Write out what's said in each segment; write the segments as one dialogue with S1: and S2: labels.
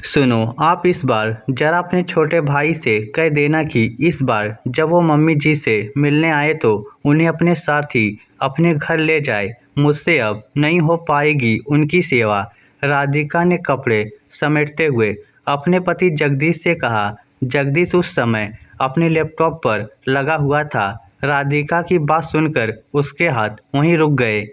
S1: सुनो, आप इस बार जरा अपने छोटे भाई से कह देना कि इस बार जब वो मम्मी जी से मिलने आए तो उन्हें अपने साथ ही अपने घर ले जाए। मुझसे अब नहीं हो पाएगी उनकी सेवा। राधिका ने कपड़े समेटते हुए अपने पति जगदीश से कहा। जगदीश उस समय अपने लैपटॉप पर लगा हुआ था। राधिका की बात सुनकर उसके हाथ वहीं रुक गए।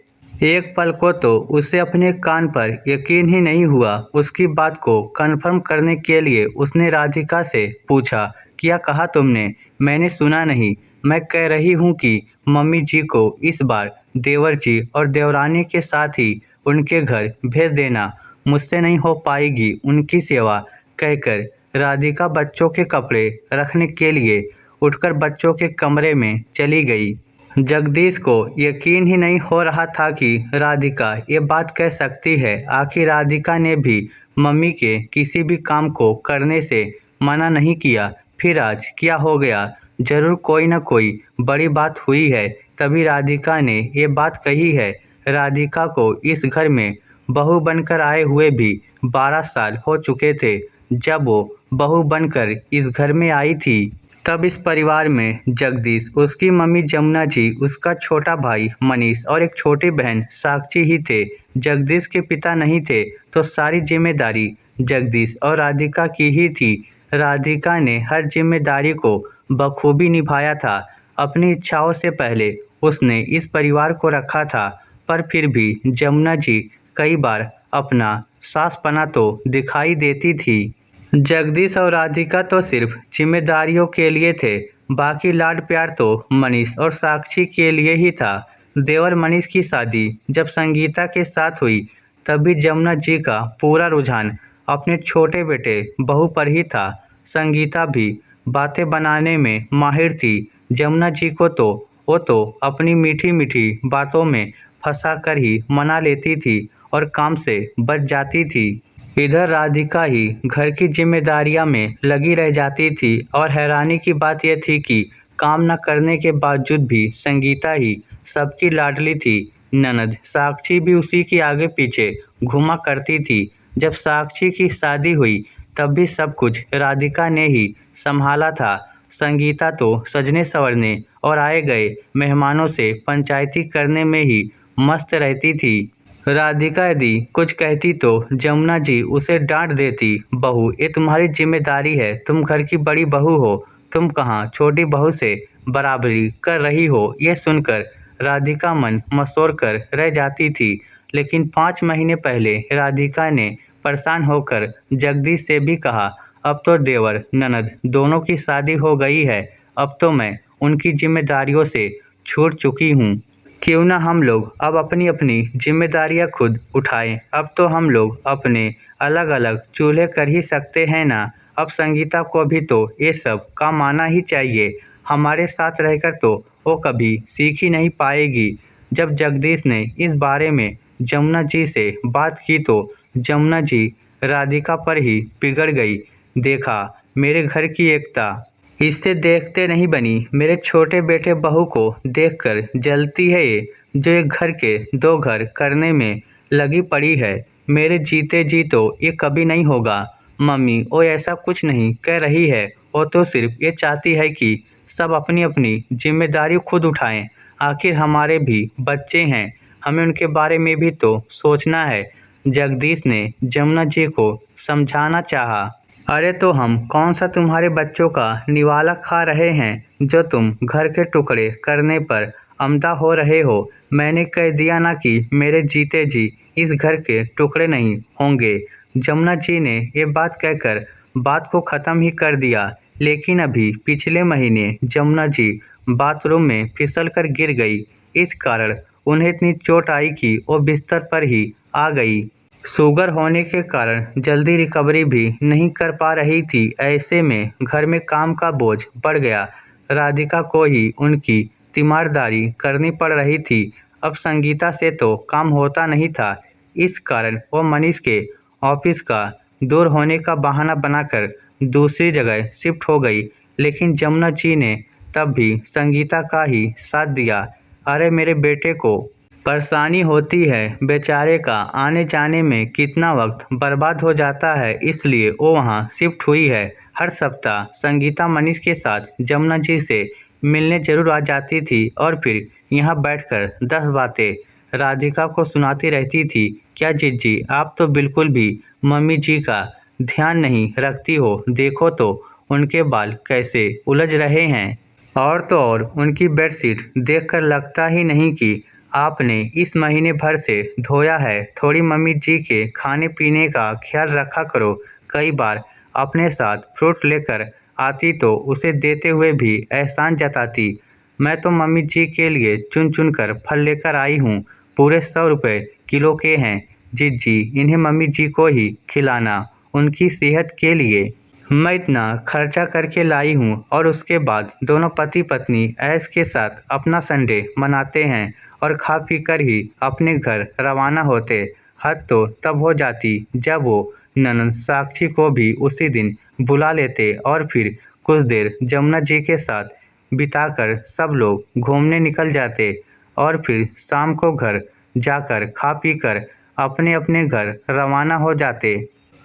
S1: एक पल को तो उसे अपने कान पर यकीन ही नहीं हुआ। उसकी बात को कन्फर्म करने के लिए उसने राधिका से पूछा, क्या कहा तुमने? मैंने सुना नहीं। मैं कह रही हूँ कि मम्मी जी को इस बार देवर जी और देवरानी के साथ ही उनके घर भेज देना। मुझसे नहीं हो पाएगी उनकी सेवा, कहकर राधिका बच्चों के कपड़े रखने के लिए उठकर बच्चों के कमरे में चली गई। जगदीश को यकीन ही नहीं हो रहा था कि राधिका ये बात कह सकती है। आखिर राधिका ने भी मम्मी के किसी भी काम को करने से मना नहीं किया। फिर आज क्या हो गया? जरूर कोई ना कोई बड़ी बात हुई है, तभी राधिका ने ये बात कही है। राधिका को इस घर में बहू बनकर आए हुए भी 12 साल हो चुके थे। जब वो बहू बनकर इस घर में आई थी तब इस परिवार में जगदीश, उसकी मम्मी जमुना जी, उसका छोटा भाई मनीष और एक छोटी बहन साक्षी ही थे। जगदीश के पिता नहीं थे तो सारी जिम्मेदारी जगदीश और राधिका की ही थी। राधिका ने हर जिम्मेदारी को बखूबी निभाया था। अपनी इच्छाओं से पहले उसने इस परिवार को रखा था, पर फिर भी जमुना जी कई बार अपना सासपना तो दिखाई देती थी। जगदीश और राधिका तो सिर्फ जिम्मेदारियों के लिए थे, बाकी लाड प्यार तो मनीष और साक्षी के लिए ही था। देवर मनीष की शादी जब संगीता के साथ हुई तब भी जमुना जी का पूरा रुझान अपने छोटे बेटे बहू पर ही था। संगीता भी बातें बनाने में माहिर थी। जमुना जी को तो वो तो अपनी मीठी मीठी बातों में फंसा कर ही मना लेती थी और काम से बच जाती थी। इधर राधिका ही घर की जिम्मेदारियां में लगी रह जाती थी और हैरानी की बात यह थी कि काम न करने के बावजूद भी संगीता ही सबकी लाडली थी। ननद साक्षी भी उसी के आगे पीछे घुमा करती थी। जब साक्षी की शादी हुई तब भी सब कुछ राधिका ने ही संभाला था। संगीता तो सजने संवरने और आए गए मेहमानों से पंचायती करने में ही मस्त रहती थी। राधिका यदि कुछ कहती तो जमुना जी उसे डांट देती। बहू, ये तुम्हारी जिम्मेदारी है, तुम घर की बड़ी बहू हो, तुम कहाँ छोटी बहू से बराबरी कर रही हो? ये सुनकर राधिका मन मसोर कर रह जाती थी। लेकिन 5 महीने पहले राधिका ने परेशान होकर जगदीश से भी कहा, अब तो देवर ननद दोनों की शादी हो गई है, अब तो मैं उनकी जिम्मेदारियों से छूट चुकी हूँ। क्यों ना हम लोग अब अपनी अपनी जिम्मेदारियां खुद उठाएं। अब तो हम लोग अपने अलग अलग चूल्हे कर ही सकते हैं ना। अब संगीता को भी तो ये सब काम आना ही चाहिए। हमारे साथ रहकर तो वो कभी सीख ही नहीं पाएगी। जब जगदीश ने इस बारे में जमुना जी से बात की तो जमुना जी राधिका पर ही पिघल गई। देखा, मेरे घर की एकता इससे देखते नहीं बनी। मेरे छोटे बेटे बहू को देखकर जलती है ये, जो एक घर के 2 घर करने में लगी पड़ी है। मेरे जीते जी तो ये कभी नहीं होगा। मम्मी वो ऐसा कुछ नहीं कह रही है, वो तो सिर्फ ये चाहती है कि सब अपनी अपनी जिम्मेदारी खुद उठाएं। आखिर हमारे भी बच्चे हैं, हमें उनके बारे में भी तो सोचना है। जगदीश ने जमुना जी को समझाना चाहा। अरे तो हम कौन सा तुम्हारे बच्चों का निवाला खा रहे हैं जो तुम घर के टुकड़े करने पर अमदा हो रहे हो? मैंने कह दिया ना कि मेरे जीते जी इस घर के टुकड़े नहीं होंगे। जमुना जी ने ये बात कहकर बात को ख़त्म ही कर दिया। लेकिन अभी पिछले महीने जमुना जी बाथरूम में फिसल कर गिर गई। इस कारण उन्हें इतनी चोट आई कि वो बिस्तर पर ही आ गई। शुगर होने के कारण जल्दी रिकवरी भी नहीं कर पा रही थी। ऐसे में घर में काम का बोझ बढ़ गया। राधिका को ही उनकी तीमारदारी करनी पड़ रही थी। अब संगीता से तो काम होता नहीं था। इस कारण वो मनीष के ऑफिस का दूर होने का बहाना बनाकर दूसरी जगह शिफ्ट हो गई। लेकिन जमुना जी ने तब भी संगीता का ही साथ दिया। अरे मेरे बेटे को परेशानी होती है बेचारे का, आने जाने में कितना वक्त बर्बाद हो जाता है, इसलिए वो वहाँ शिफ्ट हुई है। हर सप्ताह संगीता मनीष के साथ जमुना जी से मिलने जरूर आ जाती थी और फिर यहाँ बैठकर 10 बातें राधिका को सुनाती रहती थी। क्या जीजी, आप तो बिल्कुल भी मम्मी जी का ध्यान नहीं रखती हो, देखो तो उनके बाल कैसे उलझ रहे हैं। और तो और उनकी बेडशीट देखकर लगता ही नहीं कि आपने इस महीने भर से धोया है। थोड़ी मम्मी जी के खाने पीने का ख्याल रखा करो। कई बार अपने साथ फ्रूट लेकर आती तो उसे देते हुए भी एहसान जताती। मैं तो मम्मी जी के लिए चुन चुन कर फल लेकर आई हूँ, पूरे 100 रुपये किलो के हैं। जीजी, इन्हें मम्मी जी को ही खिलाना, उनकी सेहत के लिए। मैं इतना खर्चा करके लाई हूँ और उसके बाद दोनों पति पत्नी ऐश के साथ अपना संडे मनाते हैं और खा पी कर ही अपने घर रवाना होते। हद तो तब हो जाती जब वो ननद साक्षी को भी उसी दिन बुला लेते और फिर कुछ देर जमुना जी के साथ बिताकर सब लोग घूमने निकल जाते और फिर शाम को घर जाकर खा पी कर अपने अपने घर रवाना हो जाते।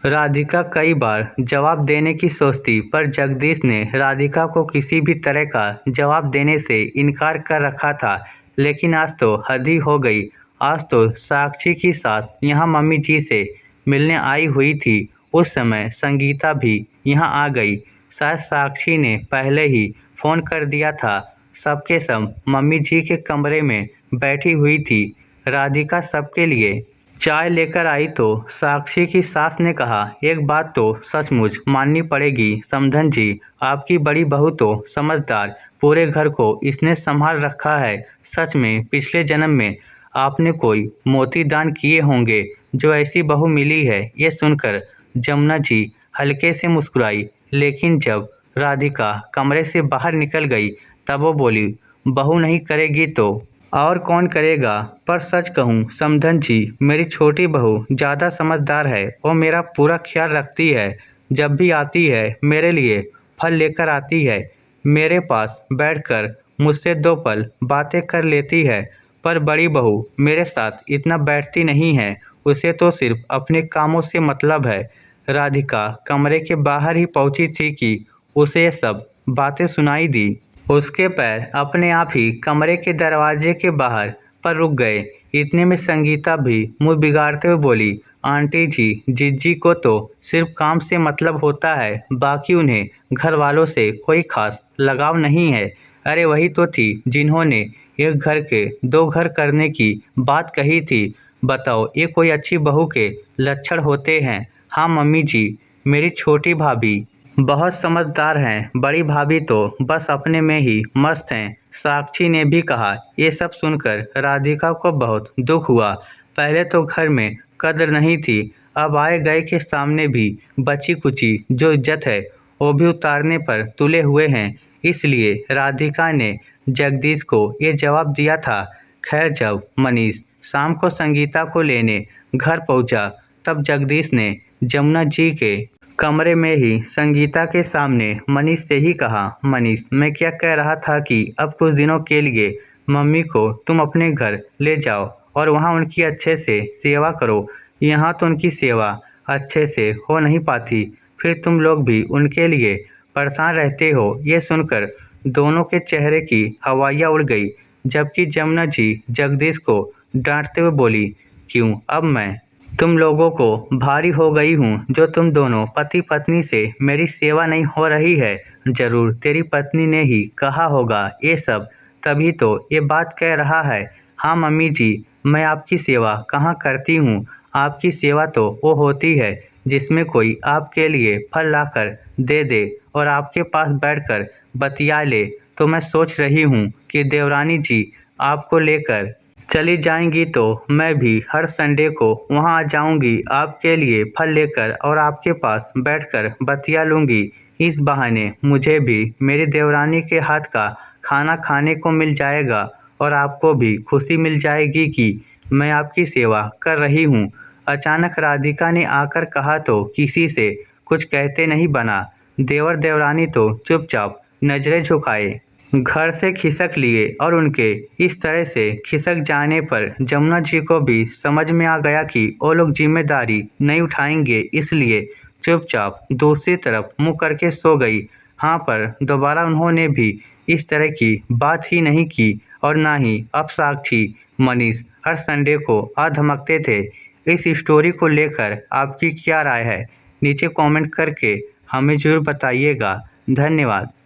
S1: राधिका कई बार जवाब देने की सोचती, पर जगदीश ने राधिका को किसी भी तरह का जवाब देने से इनकार कर रखा था। लेकिन आज तो हद ही हो गई। आज तो साक्षी की सास यहाँ मम्मी जी से मिलने आई हुई थी। उस समय संगीता भी यहाँ आ गई। शायद साक्षी ने पहले ही फ़ोन कर दिया था। सबके सब मम्मी जी के कमरे में बैठी हुई थी। राधिका सबके लिए चाय लेकर आई तो साक्षी की सास ने कहा, एक बात तो सचमुच माननी पड़ेगी समधन जी, आपकी बड़ी बहू तो समझदार, पूरे घर को इसने संभाल रखा है। सच में पिछले जन्म में आपने कोई मोती दान किए होंगे जो ऐसी बहू मिली है। ये सुनकर जमुना जी हल्के से मुस्कुराई, लेकिन जब राधिका कमरे से बाहर निकल गई तब वो बोली, बहू नहीं करेगी तो और कौन करेगा। पर सच कहूँ समधन जी, मेरी छोटी बहू ज़्यादा समझदार है और मेरा पूरा ख्याल रखती है। जब भी आती है मेरे लिए फल लेकर आती है, मेरे पास बैठकर मुझसे 2 पल बातें कर लेती है। पर बड़ी बहू मेरे साथ इतना बैठती नहीं है, उसे तो सिर्फ अपने कामों से मतलब है। राधिका कमरे के बाहर ही पहुंची थी कि उसे ये सब बातें सुनाई दी। उसके पैर अपने आप ही कमरे के दरवाजे के बाहर पर रुक गए। इतने में संगीता भी मुंह बिगाड़ते हुए बोली, आंटी जी, जीजी को तो सिर्फ काम से मतलब होता है, बाकी उन्हें घर वालों से कोई खास लगाव नहीं है। अरे वही तो थी जिन्होंने एक घर के 2 घर करने की बात कही थी। बताओ, ये कोई अच्छी बहू के लक्षण होते हैं। हाँ मम्मी जी, मेरी छोटी भाभी बहुत समझदार हैं, बड़ी भाभी तो बस अपने में ही मस्त हैं, साक्षी ने भी कहा। ये सब सुनकर राधिका को बहुत दुख हुआ। पहले तो घर में कदर नहीं थी, अब आए गए के सामने भी बची कुची जो इज्जत है वो भी उतारने पर तुले हुए हैं। इसलिए राधिका ने जगदीश को ये जवाब दिया था। खैर, जब मनीष शाम को संगीता को लेने घर पहुंचा तब जगदीश ने जमुना जी के कमरे में ही संगीता के सामने मनीष से ही कहा, मनीष, मैं क्या कह रहा था कि अब कुछ दिनों के लिए मम्मी को तुम अपने घर ले जाओ और वहाँ उनकी अच्छे से सेवा करो। यहाँ तो उनकी सेवा अच्छे से हो नहीं पाती, फिर तुम लोग भी उनके लिए परेशान रहते हो। ये सुनकर दोनों के चेहरे की हवाइयाँ उड़ गई, जबकि जमुना जी जगदीश को डांटते हुए बोली, क्यों अब मैं तुम लोगों को भारी हो गई हूँ जो तुम दोनों पति पत्नी से मेरी सेवा नहीं हो रही है। जरूर तेरी पत्नी ने ही कहा होगा ये सब, तभी तो ये बात कह रहा है। हाँ मम्मी जी, मैं आपकी सेवा कहाँ करती हूँ। आपकी सेवा तो वो होती है जिसमें कोई आपके लिए फल लाकर दे दे और आपके पास बैठकर बतिया ले। तो मैं सोच रही हूँ कि देवरानी जी आपको लेकर चली जाएंगी तो मैं भी हर संडे को वहां आ जाऊंगी, आपके लिए फल लेकर और आपके पास बैठकर बतिया लूंगी। इस बहाने मुझे भी मेरी देवरानी के हाथ का खाना खाने को मिल जाएगा और आपको भी खुशी मिल जाएगी कि मैं आपकी सेवा कर रही हूँ। अचानक राधिका ने आकर कहा तो किसी से कुछ कहते नहीं बना। देवर देवरानी तो चुपचाप नजरें झुकाए घर से खिसक लिए और उनके इस तरह से खिसक जाने पर जमुना जी को भी समझ में आ गया कि वो लोग जिम्मेदारी नहीं उठाएंगे, इसलिए चुपचाप दूसरी तरफ मुंह करके सो गई। हाँ, पर दोबारा उन्होंने भी इस तरह की बात ही नहीं की और ना ही अब साक्षी मनीष हर संडे को धमकते थे। इस स्टोरी को लेकर आपकी क्या राय है? नीचे कमेंट करके हमें ज़रूर बताइएगा। धन्यवाद।